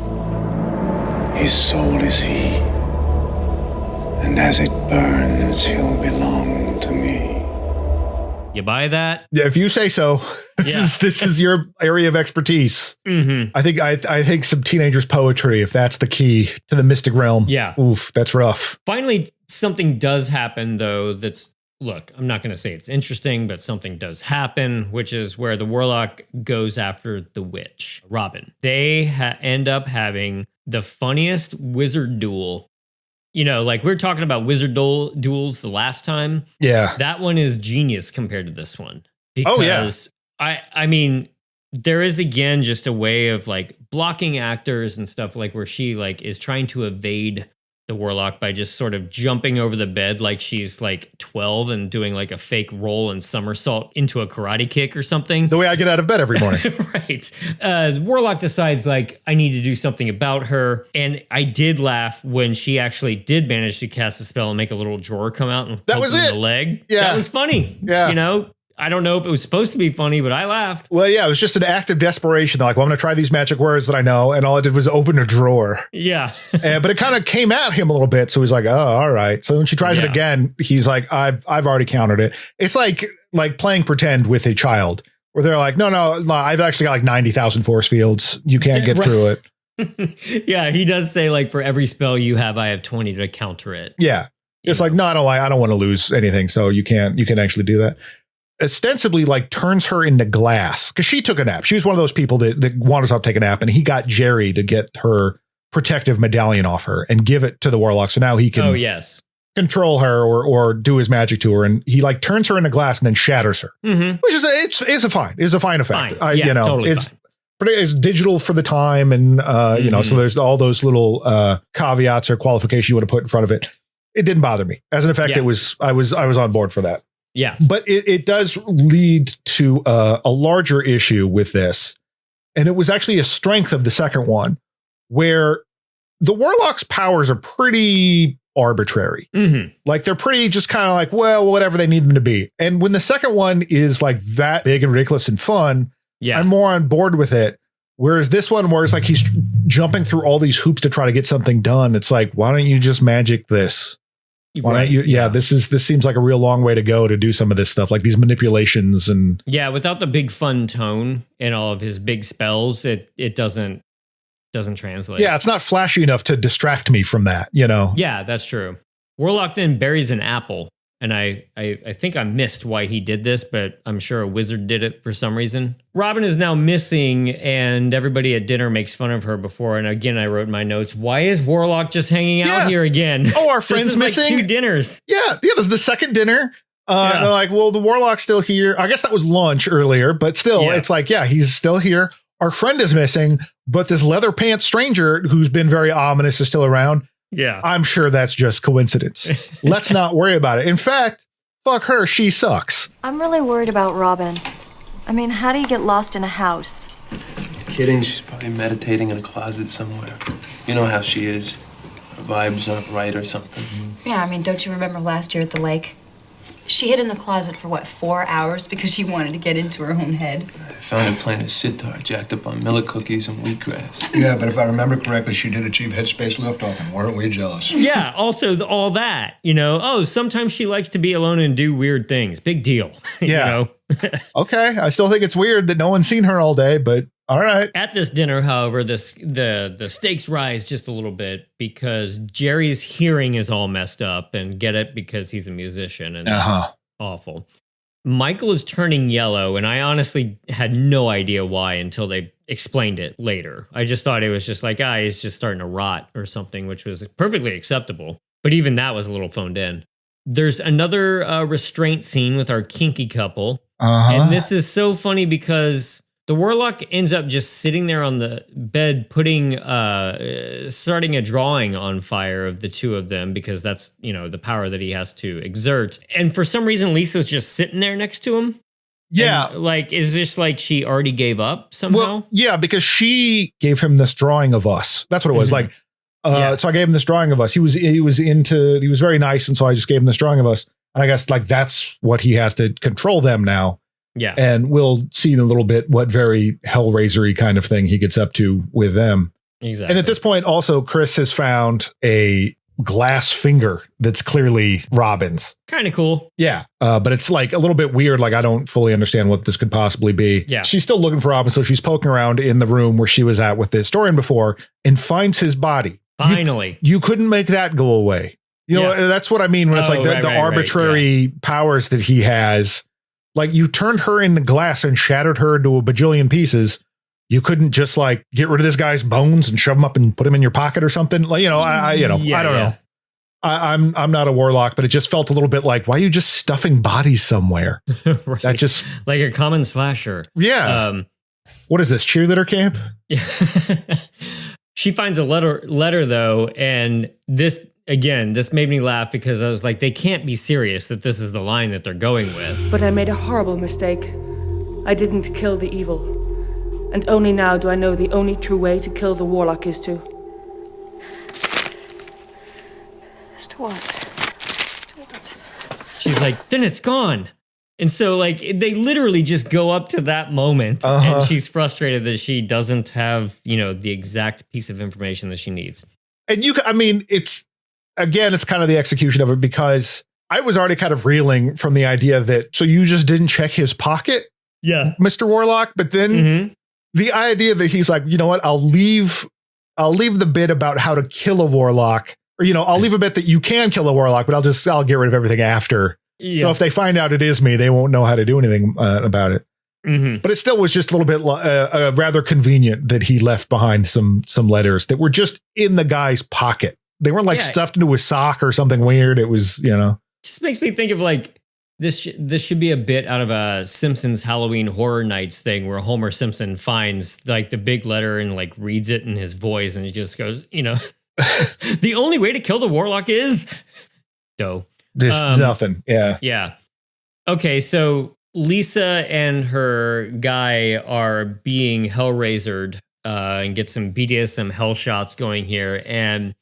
His soul is he. And as it burns, he'll belong to me. You buy that? Yeah, if you say so. This is your area of expertise. Mm-hmm. I think some teenagers' poetry, if that's the key to the mystic realm. Yeah. Oof, that's rough. Finally, something does happen, though. Look, I'm not going to say it's interesting, but something does happen, which is where the Warlock goes after the witch, Robin. They end up having the funniest wizard duel. You know, like we were talking about wizard duels the last time. Yeah. That one is genius compared to this one. Because I mean, there is again just a way of like blocking actors and stuff, like where she like is trying to evade the Warlock by just sort of jumping over the bed like she's like 12 and doing like a fake roll and somersault into a karate kick or something. The way I get out of bed every morning. Right. Warlock decides like I need to do something about her. And I did laugh when she actually did manage to cast a spell and make a little drawer come out and that was it. The leg. Yeah. That was funny. Yeah. You know? I don't know if it was supposed to be funny, but I laughed. Well, yeah, it was just an act of desperation. They're like, well, I'm going to try these magic words that I know. And all I did was open a drawer. Yeah. But it kind of came at him a little bit. So he's like, oh, all right. So when she tries it again, he's like, I've already countered it. It's like playing pretend with a child where they're like, no, I've actually got like 90,000 force fields. You can't get through it. Yeah. He does say like for every spell you have, I have 20 to counter it. Yeah. It's like, no, I don't want to lose anything. So you can actually do that. Ostensibly like turns her into glass because she took a nap. She was one of those people that wanted to take a nap, and he got Jerry to get her protective medallion off her and give it to the Warlock. So now he can control her or do his magic to her. And he like turns her into glass and then shatters her, which is it's a fine effect. Totally it's digital for the time. And, so there's all those little caveats or qualifications you want to put in front of it. It didn't bother me as an effect. I was on board for that. Yeah. But it does lead to a larger issue with this. And it was actually a strength of the second one, where the Warlock's powers are pretty arbitrary. Like they're pretty just kind of like, well, whatever they need them to be. And when the second one is like that big and ridiculous and fun, I'm more on board with it. Whereas this one, where it's like he's jumping through all these hoops to try to get something done. It's like, why don't you just magic this? Why don't you? Yeah, this seems like a real long way to go to do some of this stuff, like these manipulations and without the big fun tone and all of his big spells, it doesn't doesn't translate. Yeah, it's not flashy enough to distract me from that, you know? Yeah, that's true. Warlock then buries an apple. And I think I missed why he did this, but I'm sure a wizard did it for some reason. Robin is now missing, and everybody at dinner makes fun of her before. And again, I wrote in my notes, why is Warlock just hanging out here again? Oh, our friend's missing? Like 2 dinners. Yeah, this is the second dinner. They're like, well, the Warlock's still here. I guess that was lunch earlier, but still, it's like, yeah, he's still here. Our friend is missing, but this leather pants stranger who's been very ominous is still around. Yeah. I'm sure that's just coincidence. Let's not worry about it. In fact, fuck her. She sucks. I'm really worried about Robin. I mean, how do you get lost in a house? Kidding, she's probably meditating in a closet somewhere. You know how she is. Her vibe's not right or something. Yeah, I mean, don't you remember last year at the lake? She hid in the closet for, 4 hours because she wanted to get into her own head? I found her playing a sitar, jacked up on millet cookies and wheatgrass. Yeah, but if I remember correctly, she did achieve headspace liftoff, and weren't we jealous? Yeah, also all that, sometimes she likes to be alone and do weird things. Big deal. Yeah. Okay, I still think it's weird that no one's seen her all day, but all right. At this dinner, however, the stakes rise just a little bit because Jerry's hearing is all messed up, and get it because he's a musician, and that's awful. Michael is turning yellow, and I honestly had no idea why until they explained it later. I just thought it was just like, he's just starting to rot or something, which was perfectly acceptable. But even that was a little phoned in. There's another restraint scene with our kinky couple. And this is so funny because the Warlock ends up just sitting there on the bed, starting a drawing on fire of the two of them because that's, the power that he has to exert. And for some reason, Lisa's just sitting there next to him. Yeah. And, is this like she already gave up somehow? Well, yeah, because she gave him this drawing of us. That's what it was. So I gave him this drawing of us. He was very nice. And so I just gave him this drawing of us. And I guess that's what he has to control them now. Yeah. And we'll see in a little bit what very Hellraiser-y kind of thing he gets up to with them. Exactly. And at this point, also, Chris has found a glass finger that's clearly Robin's. Kind of cool. Yeah. But it's like a little bit weird. Like, I don't fully understand what this could possibly be. Yeah. She's still looking for Robin. So she's poking around in the room where she was at with the historian before and finds his body. Finally. You couldn't make that go away. That's what I mean when it's like the arbitrary powers that he has. Like, you turned her into glass and shattered her into a bajillion pieces. You couldn't just get rid of this guy's bones and shove them up and put them in your pocket or something. Like, I don't know. I'm not a warlock, but it just felt a little bit like, why are you just stuffing bodies somewhere? Right. That just like a common slasher. Yeah. What is this, cheerleader camp? Yeah. She finds a letter though, and this made me laugh because I was like, they can't be serious that this is the line that they're going with. But I made a horrible mistake. I didn't kill the evil. And only now do I know the only true way to kill the Warlock is to... As to what? She's like, then it's gone. And so they literally just go up to that moment and she's frustrated that she doesn't have, the exact piece of information that she needs. And it's kind of the execution of it because I was already kind of reeling from the idea that, so you just didn't check his pocket? Yeah. Mr. Warlock. But then the idea that he's like, you know what, I'll leave the bit about how to kill a Warlock, or, I'll leave a bit that you can kill a Warlock, but I'll get rid of everything after. Yeah. So if they find out it is me, they won't know how to do anything about it. But it still was just a little bit rather convenient that he left behind some letters that were just in the guy's pocket. They weren't stuffed into his sock or something weird. It was, Just makes me think of this should be a bit out of a Simpsons Halloween Horror Nights thing where Homer Simpson finds the big letter and reads it in his voice and he just goes, the only way to kill the Warlock is dough. This nothing. Yeah. Yeah. Okay. So Lisa and her guy are being Hellraisered and get some BDSM hell shots going here. And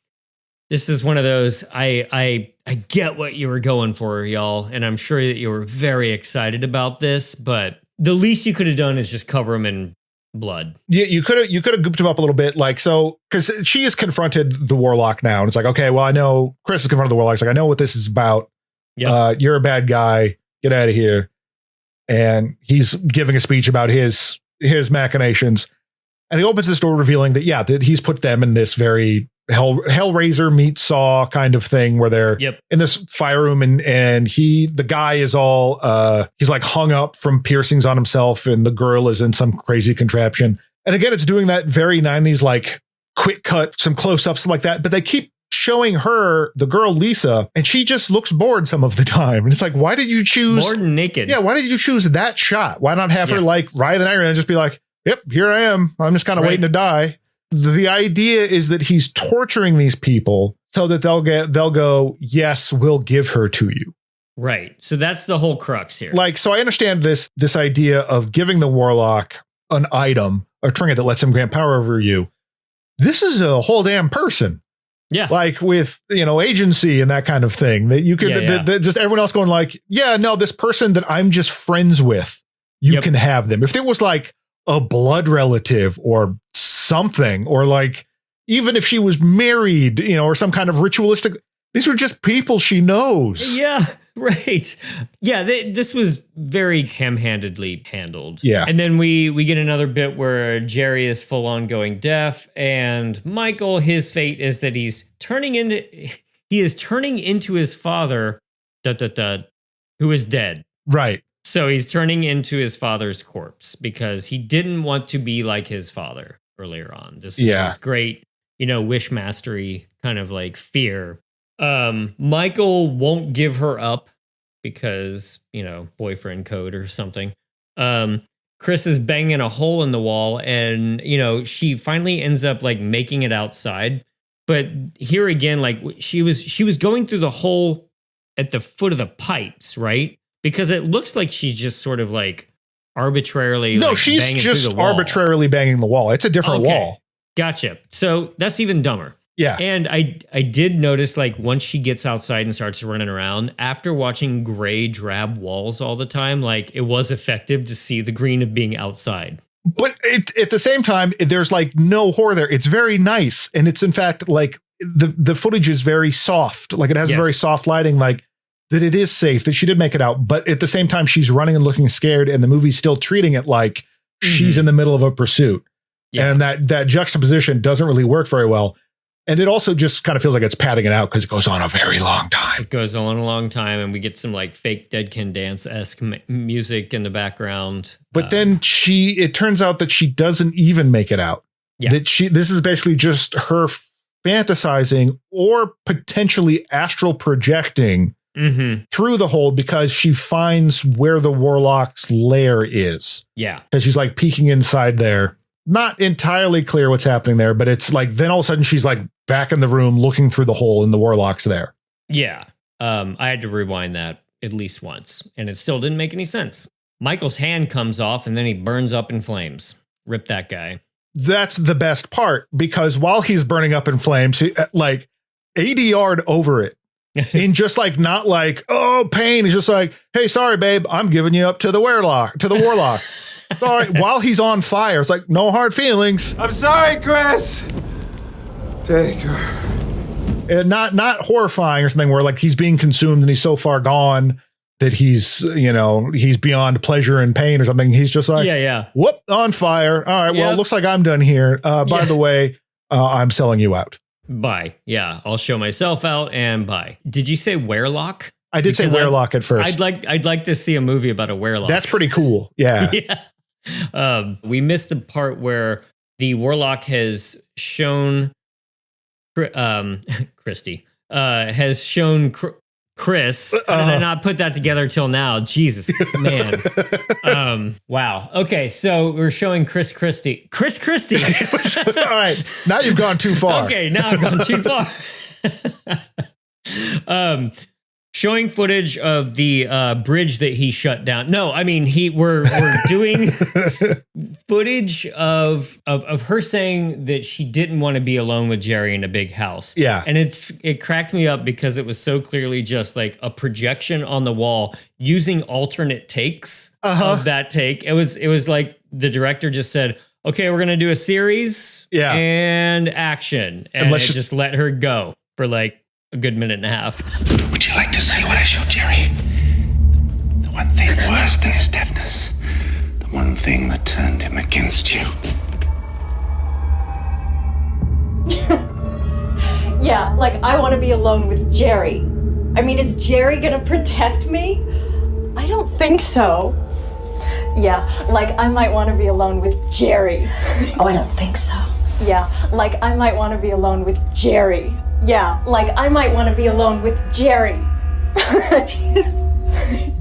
this is one of those, I get what you were going for, y'all. And I'm sure that you were very excited about this, but the least you could have done is just cover him in blood. Yeah, you could have gooped him up a little bit, because she has confronted the Warlock now, and it's like, okay, well, I know Chris has confronted the Warlock. It's like, I know what this is about. Yeah, you're a bad guy. Get out of here. And he's giving a speech about his machinations. And he opens this door revealing that, that he's put them in this very Hellraiser meets Saw kind of thing where they're in this fire room and the guy is all, he's like hung up from piercings on himself and the girl is in some crazy contraption. And again, it's doing that very 90s, like quick cut, some close-ups like that. But they keep showing her, the girl Lisa, and she just looks bored some of the time. And it's like, why did you choose more naked? Yeah, why did you choose that shot? Why not have her like writhe in agony and just be like, yep, here I am. I'm just kind of waiting to die. The idea is that he's torturing these people so that they'll go, yes, we'll give her to you. Right. So that's the whole crux here. Like, so I understand this idea of giving the Warlock an item, a trinket that lets him grant power over you. This is a whole damn person. Yeah. Like with, agency and that kind of thing that you could, that just everyone else going like, yeah, no, this person that I'm just friends with, you can have them. If there was like a blood relative or something, or like, even if she was married, or some kind of ritualistic, these were just people she knows. Yeah, right. Yeah, this was very ham-handedly handled. Yeah. And then we get another bit where Jerry is full on going deaf, and Michael, his fate is that he is turning into his father, who is dead. Right. So he's turning into his father's corpse because he didn't want to be like his father earlier on. This is his great, wish mastery kind of like fear. Michael won't give her up because, boyfriend code or something. Chris is banging a hole in the wall and, she finally ends up like making it outside. But here again, like she was going through the hole at the foot of the pipes, right? Because it looks like she's just sort of like arbitrarily. No, like she's banging just through the wall. arbitrarily banging the wall. It's a different wall. Gotcha. So that's even dumber. Yeah. And I did notice, like, once she gets outside and starts running around, after watching gray drab walls all the time, like, it was effective to see the green of being outside. But at the same time, there's like no horror there. It's very nice. And it's in fact like the footage is very soft. Like it has very soft lighting, like that it is safe, that she did make it out. But at the same time, she's running and looking scared. And the movie's still treating it like she's in the middle of a pursuit. Yeah. And that juxtaposition doesn't really work very well. And it also just kind of feels like it's padding it out because it goes on a very long time. It goes on a long time, and we get some like fake Dead Can Dance-esque music in the background. But then it turns out that she doesn't even make it out. Yeah. That this is basically just her fantasizing or potentially astral projecting through the hole because she finds where the Warlock's lair is. Yeah. Because she's like peeking inside there. Not entirely clear what's happening there, but it's like then all of a sudden she's like back in the room looking through the hole and the Warlock's there. Yeah. I had to rewind that at least once, and it still didn't make any sense. Michael's hand comes off and then he burns up in flames. Rip that guy. That's the best part, because while he's burning up in flames, he, like ADR'd over it. In just like, not like, oh, pain. He's just like, hey, sorry, babe, I'm giving you up to the Warlock. Sorry, while he's on fire, it's like, no hard feelings. I'm sorry, Chris. Take her. And not horrifying or something where like he's being consumed and he's so far gone that he's beyond pleasure and pain or something. He's just like, whoop, on fire. All right, well, it looks like I'm done here. By the way, I'm selling you out. Bye. Yeah, I'll show myself out and bye. Did you say Warlock? I did say Warlock at first. I'd like to see a movie about a Warlock. That's pretty cool. Yeah. Yeah. We missed the part where the Warlock has shown Kirsty has shown Chris. How did I not put that together till now? Jesus, man. Wow. Okay, so we're showing Chris Christie. All right, now you've gone too far. Okay, now I've gone too far. Showing footage of the bridge that he shut down. No, I mean we're doing footage of her saying that she didn't want to be alone with Jerry in a big house. Yeah, and it cracked me up because it was so clearly just like a projection on the wall using alternate takes of that take. It was like the director just said, "Okay, we're gonna do a series, and action," and let's just let her go for like a good minute and a half. Would you like to see what I showed Jerry? The one thing worse. worse than his deafness. The one thing that turned him against you. Yeah, like I want to be alone with Jerry. I mean, is Jerry gonna protect me? I don't think so. Yeah, like I might want to be alone with Jerry. Oh, I don't think so. Yeah, like I might want to be alone with Jerry. Yeah, like I might want to be alone with Jerry.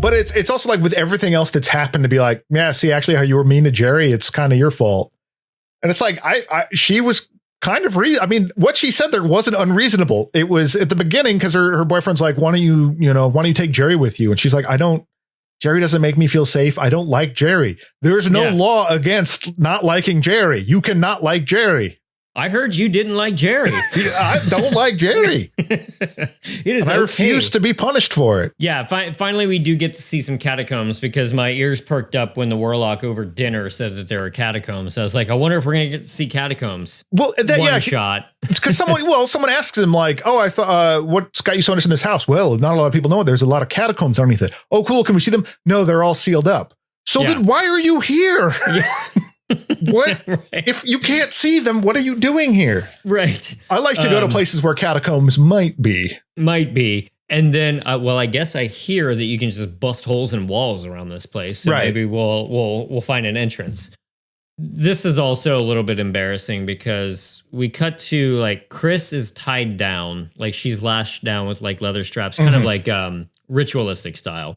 But it's also like with everything else that's happened to be like, yeah, see, actually how you were mean to Jerry, it's kind of your fault. And it's like, she was kind of, I mean, what she said there wasn't unreasonable. It was at the beginning because her boyfriend's like, why don't you take Jerry with you? And she's like, Jerry doesn't make me feel safe. I don't like Jerry. There's no law against not liking Jerry. You cannot like Jerry. I heard you didn't like Jerry. I don't like Jerry. It is. I refuse to be punished for it. Yeah. Finally, we do get to see some catacombs because my ears perked up when the Warlock over dinner said that there were catacombs. I was like, I wonder if we're going to get to see catacombs. Well, One shot. It's because someone asks him like, oh, I thought, what's got you so interested in this house? Well, not a lot of people know it. There's a lot of catacombs underneath it. Oh, cool. Can we see them? No, they're all sealed up. So then why are you here? Yeah. What? Right. If you can't see them, what are you doing here? Right. I like to go to places where catacombs might be. And then, I guess I hear that you can just bust holes in walls around this place. So maybe we'll find an entrance. This is also a little bit embarrassing because we cut to like Chris is tied down, like she's lashed down with like leather straps, kind of like ritualistic style.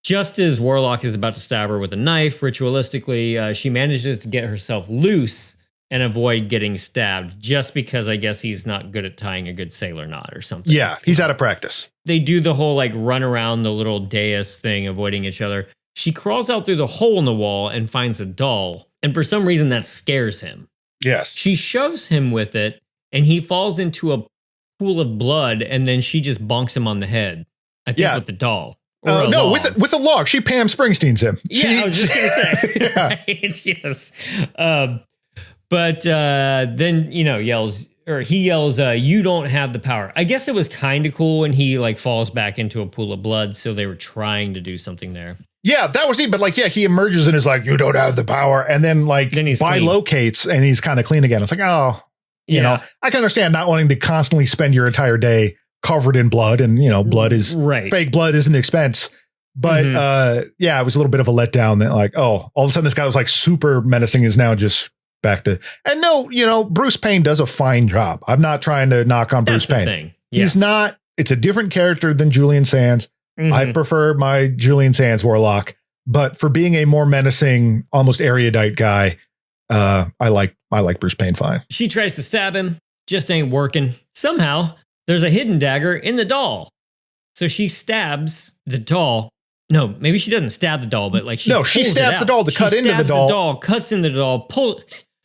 Just as Warlock is about to stab her with a knife, ritualistically, she manages to get herself loose and avoid getting stabbed just because I guess he's not good at tying a good sailor knot or something. Yeah, he's out of practice. They do the whole like run around the little dais thing, avoiding each other. She crawls out through the hole in the wall and finds a doll. And for some reason that scares him. Yes. She shoves him with it and he falls into a pool of blood and then she just bonks him on the head. I think with the doll. No, with a log. She Pam Springsteen's him. Yeah, I was just going to say. Right? Yes. But then, he yells, you don't have the power. I guess it was kind of cool when he like falls back into a pool of blood. So they were trying to do something there. Yeah, that was neat. But like, he emerges and is like, you don't have the power. And then he's bilocates and he's kind of clean again. It's like, you know, I can understand not wanting to constantly spend your entire day covered in blood, and blood is fake blood is an expense. But it was a little bit of a letdown that like, all of a sudden this guy was like super menacing is now just back to, and Bruce Payne does a fine job. I'm not trying to knock on Bruce Payne. Yeah. He's not, it's a different character than Julien Sands. I prefer my Julien Sands Warlock, but for being a more menacing, almost erudite guy, I like Bruce Payne fine. She tries to stab him, just ain't working. Somehow there's a hidden dagger in the doll. So she stabs the doll. No, maybe she doesn't stab the doll, but like she stabs the doll to cut into the doll. Cuts into the doll.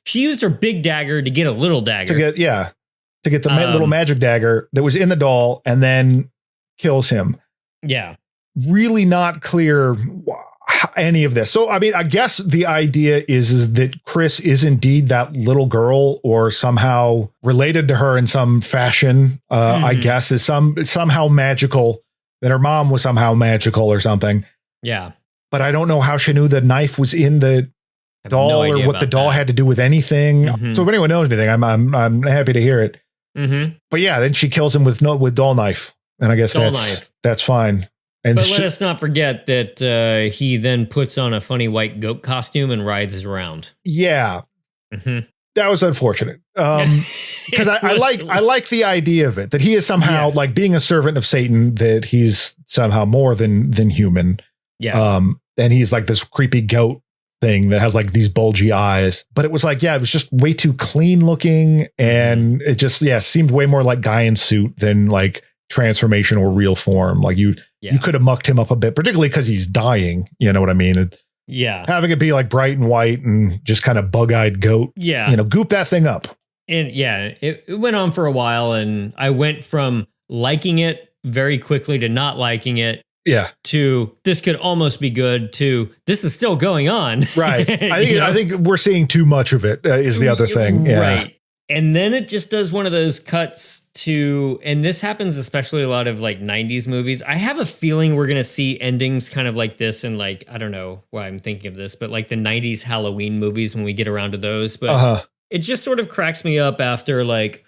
She used her big dagger to get a little dagger. To get the little magic dagger that was in the doll and then kills him. Yeah. Really not clear any of this. So, I mean, I guess the idea is that Chris is indeed that little girl or somehow related to her in some fashion. I guess is somehow magical, that her mom was somehow magical or something. Yeah. But I don't know how she knew the knife was in the doll or what the doll had to do with anything. So if anyone knows anything, I'm happy to hear it. But yeah, then she kills him with doll knife. And I guess that's fine. And but let us not forget that he then puts on a funny white goat costume and rides around. Yeah. That was unfortunate. Because I like the idea of it, that he is somehow like being a servant of Satan, that he's somehow more than human. Yeah. And he's like this creepy goat thing that has like these bulgy eyes. But it was like, it was just way too clean looking. And it just, seemed way more like guy in suit than like transformation or real form. Like you could have mucked him up a bit, particularly because he's dying. You know what I mean? Having it be like bright and white and just kind of bug-eyed goat. Yeah. Goop that thing up. And it went on for a while, and I went from liking it very quickly to not liking it. Yeah. To this could almost be good to this is still going on. Right. I think we're seeing too much of it is the other thing. Yeah. Right. And then it just does one of those cuts to, and this happens especially a lot of like 90s movies. I have a feeling we're going to see endings kind of like this in like, I don't know why I'm thinking of this, but like the 90s Halloween movies when we get around to those. But it just sort of cracks me up after like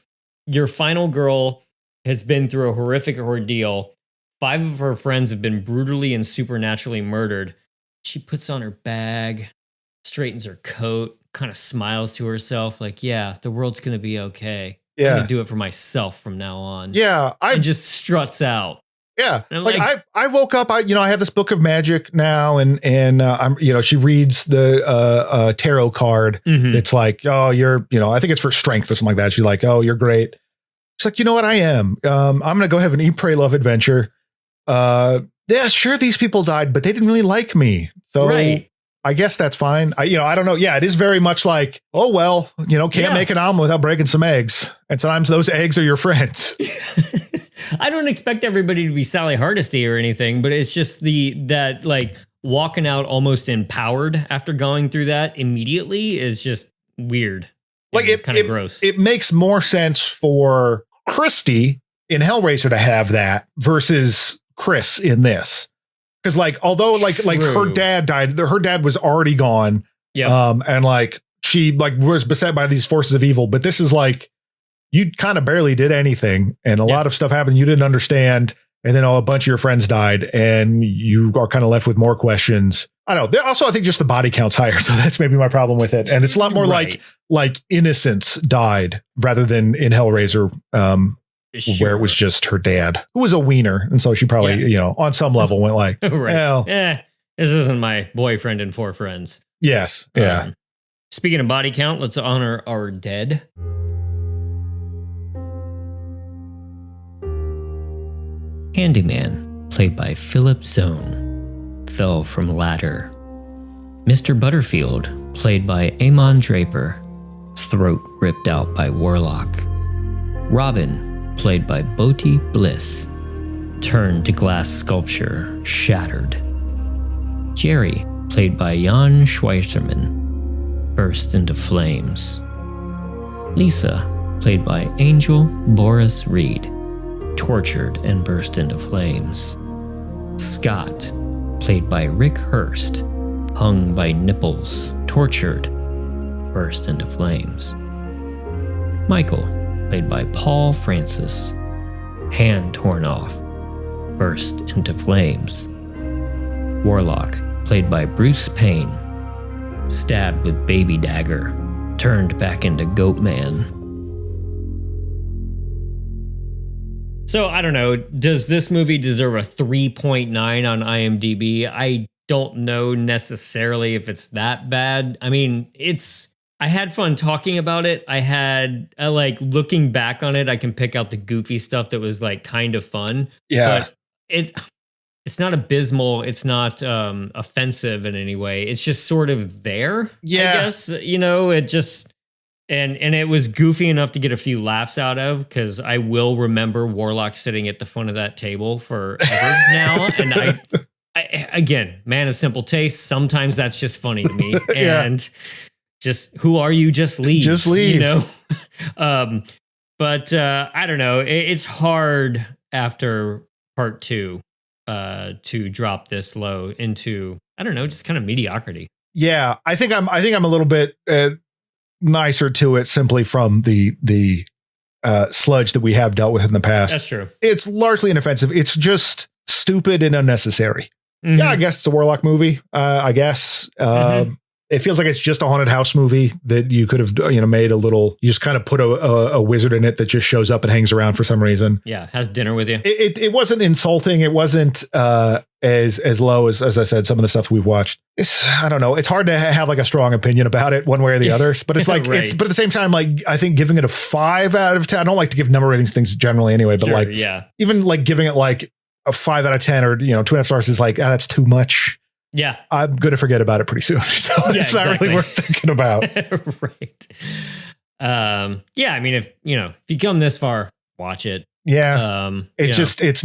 your final girl has been through a horrific ordeal. 5 of her friends have been brutally and supernaturally murdered. She puts on her bag, straightens her coat, kind of smiles to herself like, yeah, the world's going to be okay. I'm going to do it for myself from now on. Yeah. And just struts out. Yeah. Like I woke up, I have this book of magic now and I'm, she reads the tarot card. It's like, oh, you're, I think it's for strength or something like that. She's like, oh, you're great. It's like, you know what? I am. I'm going to go have an eat, pray, love adventure. Yeah, sure. These people died, but they didn't really like me. So I guess that's fine. I don't know. Yeah, it is very much like, oh, well, can't make an omelet without breaking some eggs. And sometimes those eggs are your friends. I don't expect everybody to be Sally Hardesty or anything, but it's just that walking out almost empowered after going through that immediately is just weird. Like it kind of gross. It makes more sense for Kirsty in Hellraiser to have that versus Chris in this. Because although her dad died, her dad was already gone. Yeah. And she was beset by these forces of evil. But this is you kind of barely did anything. And a lot of stuff happened you didn't understand. And then a bunch of your friends died and you are kind of left with more questions. I don't know. Also, I think just the body count's higher. So that's maybe my problem with it. And it's a lot more like Innocence died rather than in Hellraiser, where it was just her dad, who was a wiener. And so she probably, on some level went like, well, this isn't my boyfriend and 4 friends. Yes. Yeah. Speaking of body count, let's honor our dead. Handyman, played by Philip Zone, fell from ladder. Mr. Butterfield, played by Amon Draper, throat ripped out by Warlock. Robin, played by Boti Bliss, turned to glass sculpture, shattered. Jerry, played by Jan Schweizerman, burst into flames. Lisa, played by Angel Boris Reed, tortured and burst into flames. Scott, played by Rick Hurst, hung by nipples, tortured, burst into flames. Michael, played by Paul Francis, hand torn off, burst into flames. Warlock, played by Bruce Payne, stabbed with baby dagger, turned back into Goat Man. So I don't know, does this movie deserve a 3.9 on IMDb? I don't know necessarily if it's that bad. I mean, I had fun talking about it. I looking back on it, I can pick out the goofy stuff that was kind of fun. Yeah. But it's not abysmal. It's not offensive in any way. It's just sort of there. Yeah. I guess, it just... And it was goofy enough to get a few laughs out of, because I will remember Warlock sitting at the front of that table forever now. And I again, man of simple taste, sometimes that's just funny to me. And just, who are you? Just leave. Just leave. But I don't know. It's hard after part 2 to drop this low into, I don't know, just kind of mediocrity. Yeah, I think I'm a little bit nicer to it simply from the sludge that we have dealt with in the past. That's true. It's largely inoffensive. It's just stupid and unnecessary. Mm-hmm. Yeah, I guess it's a Warlock movie. I guess it feels like it's just a haunted house movie that you could have made a little. You just kind of put a wizard in it that just shows up and hangs around for some reason. Yeah, has dinner with you. It wasn't insulting. It wasn't as low as I said, some of the stuff we've watched. I don't know. It's hard to have a strong opinion about it one way or the other, but it's right. But at the same time, I think giving it a 5 out of 10, I don't like to give number ratings things generally anyway, but even giving it a 5 out of 10 or 2.5 stars is that's too much. Yeah. I'm going to forget about it pretty soon. So it's not really worth thinking about. Right. Yeah. I mean, if you come this far, watch it. Yeah. It's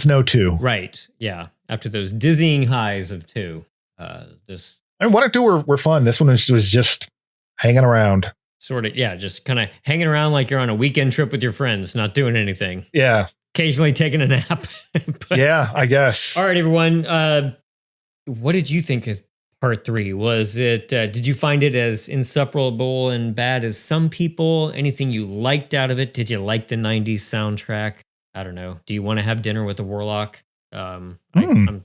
no 2. Right. Yeah. After those dizzying highs of 2, and 1 and 2 were fun. This one was just hanging around. Sort of. Yeah. Just kind of hanging around like you're on a weekend trip with your friends, not doing anything. Yeah. Occasionally taking a nap. Yeah, I guess. All right, everyone. What did you think of part 3? Was it, did you find it as insufferable and bad as some people? Anything you liked out of it? Did you like the 90s soundtrack? I don't know. Do you want to have dinner with the Warlock? I'm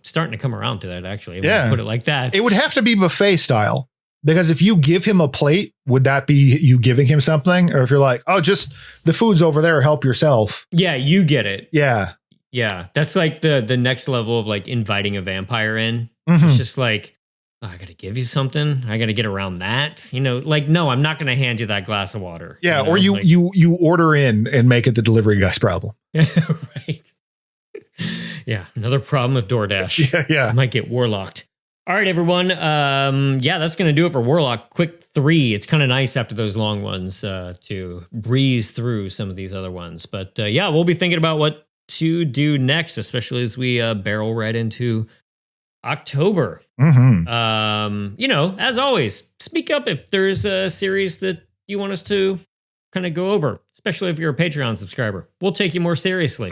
starting to come around to that, actually. When I put it like that. It would have to be buffet style, because if you give him a plate, would that be you giving him something? Or if you're like, oh, just the food's over there, help yourself. Yeah, you get it. Yeah. Yeah. That's like the next level of like inviting a vampire in. It's just like, oh, I got to give you something. I got to get around that. You know, like, no, I'm not going to hand you that glass of water. Yeah. You know? Or you, like, you order in and make it the delivery guy's problem. Right. Yeah. Another problem with DoorDash. Yeah. I might get Warlocked. All right, everyone. That's going to do it for Warlock. Quick 3. It's kind of nice after those long ones to breeze through some of these other ones. But we'll be thinking about what to do next, especially as we barrel right into October. As always, speak up if there's a series that you want us to kind of go over, especially if you're a Patreon subscriber. We'll take you more seriously.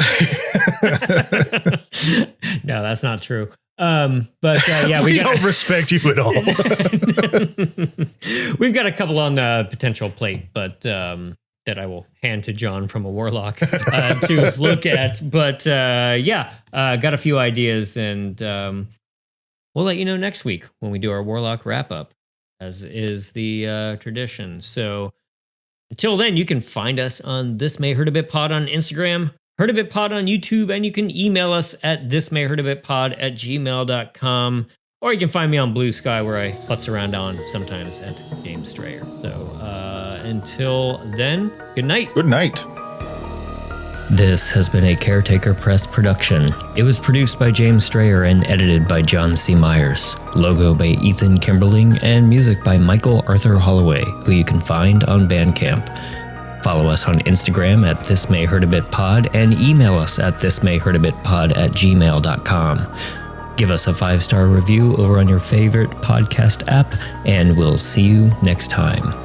No, that's not true. We don't respect you at all. We've got a couple on the potential plate, but that I will hand to John from a Warlock to look at. But got a few ideas, and we'll let you know next week when we do our Warlock wrap up, as is the tradition. So until then, you can find us on This May Hurt a Bit Pod on Instagram, Hurt a Bit Pod on YouTube, and you can email us at thismayhurtabitpod@gmail.com, or you can find me on Blue Sky, where I futz around on sometimes at James Strayer. So until then, good night. Good night. This has been a Caretaker Press production. It was produced by James Strayer and edited by John C. Myers. Logo by Ethan Kimberling and music by Michael Arthur Holloway, who you can find on Bandcamp. Follow us on Instagram at thismayhurtabitpod and email us at thismayhurtabitpod@gmail.com. Give us a 5-star review over on your favorite podcast app, and we'll see you next time.